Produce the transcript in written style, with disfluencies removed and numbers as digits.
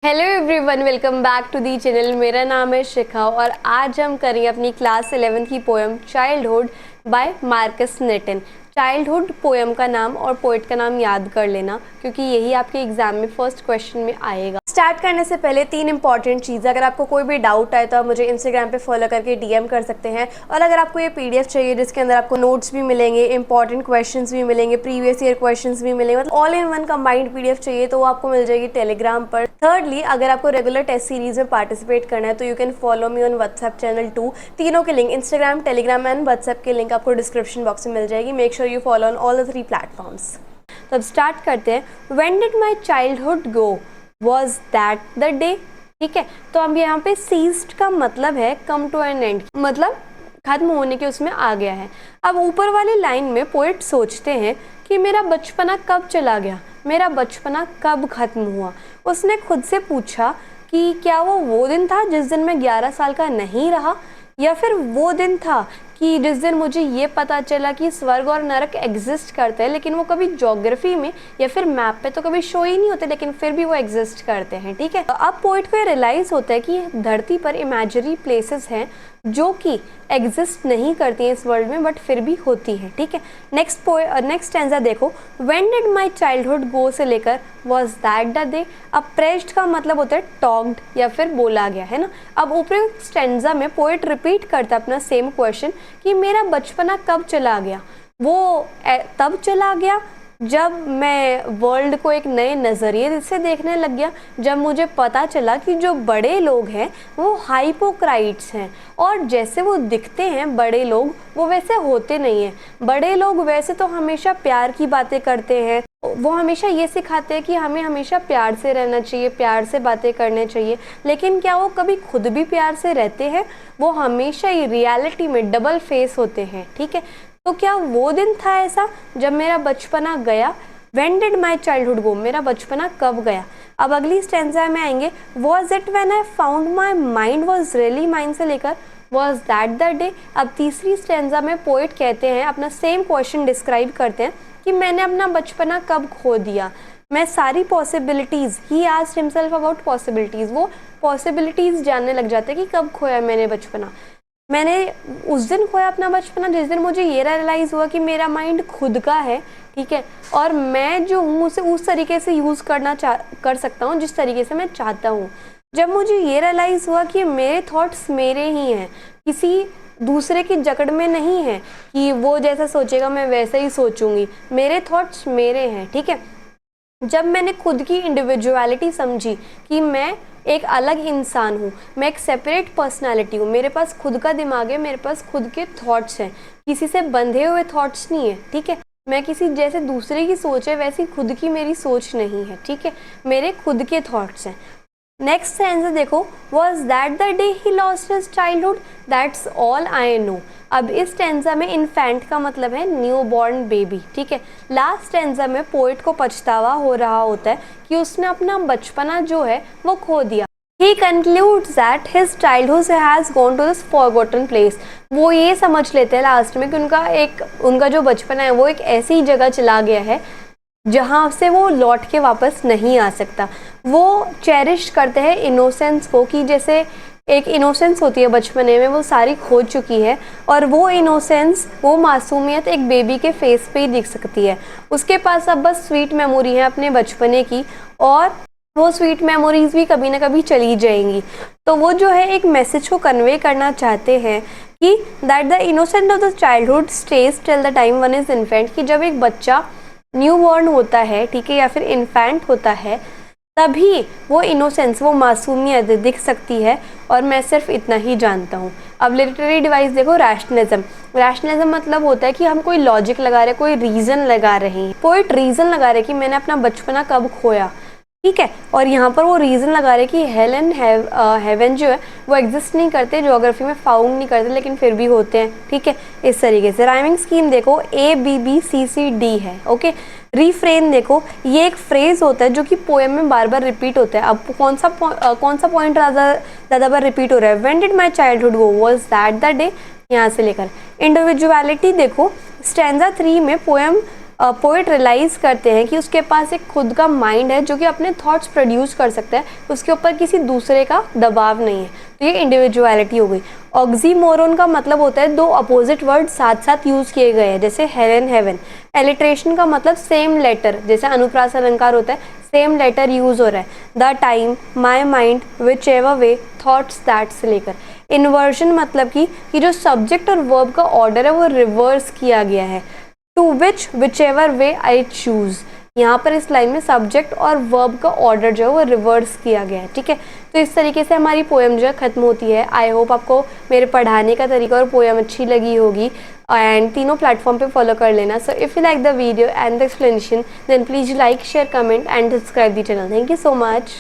Hello everyone, welcome back to the channel. मेरा नाम है शिखा और आज हम करेंगे अपनी क्लास 11th की poem childhood by Markus Natan. Childhood poem का नाम और पोइट का नाम याद कर लेना क्योंकि यही आपके एग्जाम में फर्स्ट क्वेश्चन में आएगा। स्टार्ट करने से पहले 3 इंपॉर्टेंट चीज़, अगर आपको कोई भी डाउट आए तो आप मुझे इंस्टाग्राम पे फॉलो करके डीएम कर सकते हैं। और अगर आपको ये पीडीएफ चाहिए जिसके अंदर आपको नोट्स भी मिलेंगे, इंपॉर्टेंट क्वेश्चंस भी मिलेंगे, प्रीवियस ईयर क्वेश्चंस भी मिलेंगे, मतलब all in one combined PDF चाहिए तो वो आपको मिल जाएगी टेलीग्राम पर। थर्डली, अगर आपको रेगुलर टेस्ट सीरीज में पार्टिसिपेट करना है तो you can follow me on WhatsApp channel 2। तीनों के link, Instagram, Telegram and WhatsApp के लिंक आपको डिस्क्रिप्शन बॉक्स में मिल जाएगी। Make sure you follow on all the 3 platforms. तो अब स्टार्ट करते हैं। When did my childhood go, was that the day. ठीक है, तो अब यहाँ पे सीज्ड का मतलब है कम टू एन एंड, मतलब खत्म होने के उसमें आ गया है। अब ऊपर वाली लाइन में पोएट सोचते हैं कि मेरा बचपना कब चला गया, मेरा बचपना कब खत्म हुआ। उसने खुद से पूछा कि क्या वो दिन था जिस दिन मैं 11 साल का नहीं रहा, या फिर वो दिन था कि जिस दिन मुझे ये पता चला कि स्वर्ग और नरक एग्जिस्ट करते हैं, लेकिन वो कभी ज्योग्राफी में या फिर मैप पे तो कभी शो ही नहीं होते, लेकिन फिर भी वो एग्जिस्ट करते हैं। ठीक है, तो अब पोइट को ये रियलाइज होता है कि धरती पर इमेजिनरी प्लेसेस हैं जो कि एग्जिस्ट नहीं करती हैं इस वर्ल्ड में, बट फिर भी होती है। ठीक है, नेक्स्ट स्टैंजा देखो। व्हेन डिड माई चाइल्डहुड गो से लेकर वॉज दैट द डे। अब प्रेज्ड का मतलब होता है टॉक्ड या फिर बोला गया, है ना। अब ऊपरी स्टैंजा में पोएट रिपीट करता है अपना सेम क्वेश्चन कि मेरा बचपना कब चला गया। वो तब चला गया जब मैं वर्ल्ड को एक नए नज़रिए से देखने लग गया, जब मुझे पता चला कि जो बड़े लोग हैं वो हाइपोक्राइट्स हैं, और जैसे वो दिखते हैं बड़े लोग वो वैसे होते नहीं हैं। बड़े लोग वैसे तो हमेशा प्यार की बातें करते हैं, वो हमेशा ये सिखाते हैं कि हमें हमेशा प्यार से रहना चाहिए, प्यार से बातें करने चाहिए, लेकिन क्या वो कभी खुद भी प्यार से रहते हैं? वो हमेशा ही रियलिटी में डबल फेस होते हैं। ठीक है, तो क्या वो दिन था ऐसा जब मेरा बचपना गया। When did my childhood go, मेरा बचपना कब गया। अब अगली स्टैंजा में आएंगे। Was it when I found my mind was really mine से लेकर was that the day। अब तीसरी स्टैंजा में पोएट कहते हैं, अपना सेम क्वेश्चन डिस्क्राइब करते हैं कि मैंने अपना बचपना कब खो दिया। मैं सारी possibilities, he asked himself about possibilities, वो पॉसिबिलिटीज़ जानने लग जाते हैं कि कब खोया मैंने बचपना। मैंने उस दिन खोया अपना बचपना जिस दिन मुझे ये रियलाइज़ हुआ कि मेरा माइंड खुद का है। ठीक है, और मैं जो हूँ उसे उस तरीके से यूज़ कर सकता हूँ जिस तरीके से मैं चाहता हूँ। जब मुझे ये रियलाइज़ हुआ कि मेरे थॉट्स मेरे ही हैं, किसी दूसरे की जकड़ में नहीं है कि वो जैसा सोचेगा मैं वैसे ही सोचूंगी, मेरे थॉट्स मेरे हैं। ठीक है, जब मैंने खुद की इंडिविजुअलिटी समझी कि मैं एक अलग इंसान हूँ, मैं एक सेपरेट पर्सनालिटी हूँ, मेरे पास खुद का दिमाग है, मेरे पास खुद के थॉट्स हैं, किसी से बंधे हुए थॉट्स नहीं है। ठीक है, मैं किसी जैसे दूसरे की सोच है वैसी खुद की मेरी सोच नहीं है। ठीक है, मेरे खुद के थॉट्स हैं। नेक्स्ट आंसर देखो। Was that the day he lost his childhood, that's all I know. अब इस स्टैंजा में इन्फेंट का मतलब है न्यू बॉर्न बेबी। ठीक है, लास्ट स्टैंजा में पोएट को पछतावा हो रहा होता है कि उसने अपना बचपना जो है वो खो दिया। He concludes that his childhood has gone to this forgotten place। वो ये समझ लेते हैं लास्ट में कि उनका जो बचपना है वो एक ऐसी जगह चला गया है जहाँ से वो लौट के वापस नहीं आ सकता। वो चेरिश करते हैं इनोसेंस को, कि जैसे एक इनोसेंस होती है बचपने में, वो सारी खो चुकी है, और वो इनोसेंस, वो मासूमियत एक बेबी के फेस पे ही दिख सकती है। उसके पास अब बस स्वीट मेमोरी है अपने बचपने की, और वो स्वीट मेमोरीज भी कभी ना कभी चली जाएंगी। तो वो जो है एक मैसेज को कन्वे करना चाहते हैं कि that the innocent of the childhood stage till the time one is infant, कि जब एक बच्चा न्यू बॉर्न होता है, ठीक है, या फिर इन्फेंट होता है, तभी वो इनोसेंस, वो मासूमियत दिख सकती है, और मैं सिर्फ इतना ही जानता हूँ। अब लिटरेरी डिवाइस देखो। रैशनलिज्म, रैशनलिज्म मतलब होता है कि हम कोई लॉजिक लगा रहे हैं, कोई रीज़न लगा रहे हैं। पोएट रीज़न लगा रहे हैं कि मैंने अपना बचपना कब खोया। ठीक है, और यहाँ पर वो रीज़न लगा रहे कि हेल एंड हेवन जो है वो एग्जिस्ट नहीं करते, ज्योग्राफी में फाउंड नहीं करते, लेकिन फिर भी होते हैं। ठीक है, इस तरीके से राइमिंग स्कीम देखो, ABBCCD है। ओके, रिफ्रेन देखो, ये एक फ्रेज होता है जो कि पोएम में बार बार रिपीट होता है। अब कौन सा पॉइंट ज़्यादा बार रिपीट हो रहा है। When did my childhood go, was that the day, यहाँ से लेकर। इंडिविजुअलिटी देखो, स्टैंजा 3 में पोएम पोएट रियलाइज़ करते हैं कि उसके पास एक खुद का माइंड है जो कि अपने थॉट्स प्रोड्यूस कर सकता है, उसके ऊपर किसी दूसरे का दबाव नहीं है। तो ये इंडिविजुअलिटी हो गई। ऑक्सीमोरोन का मतलब होता है दो अपोजिट वर्ड साथ साथ यूज़ किए गए हैं, जैसे हेल एंड हेवन। एलिट्रेशन का मतलब सेम लेटर, जैसे अनुप्रास अलंकार होता है, सेम लेटर यूज़ हो रहा है। The time, my mind, which ever way, thoughts that से लेकर। इन्वर्जन मतलब कि जो सब्जेक्ट और वर्ब का ऑर्डर है वो रिवर्स किया गया है। To which, whichever way I choose. यहाँ पर इस लाइन में सब्जेक्ट और वर्ब का ऑर्डर जो है वो रिवर्स किया गया है, ठीक है। तो इस तरीके से हमारी पोएम जो है ख़त्म होती है। आई होप आपको मेरे पढ़ाने का तरीका और पोएम अच्छी लगी होगी, एंड तीनों प्लेटफॉर्म पे फॉलो कर लेना। So if you like the video and the explanation then please like, share, comment and subscribe the channel. Thank you so much.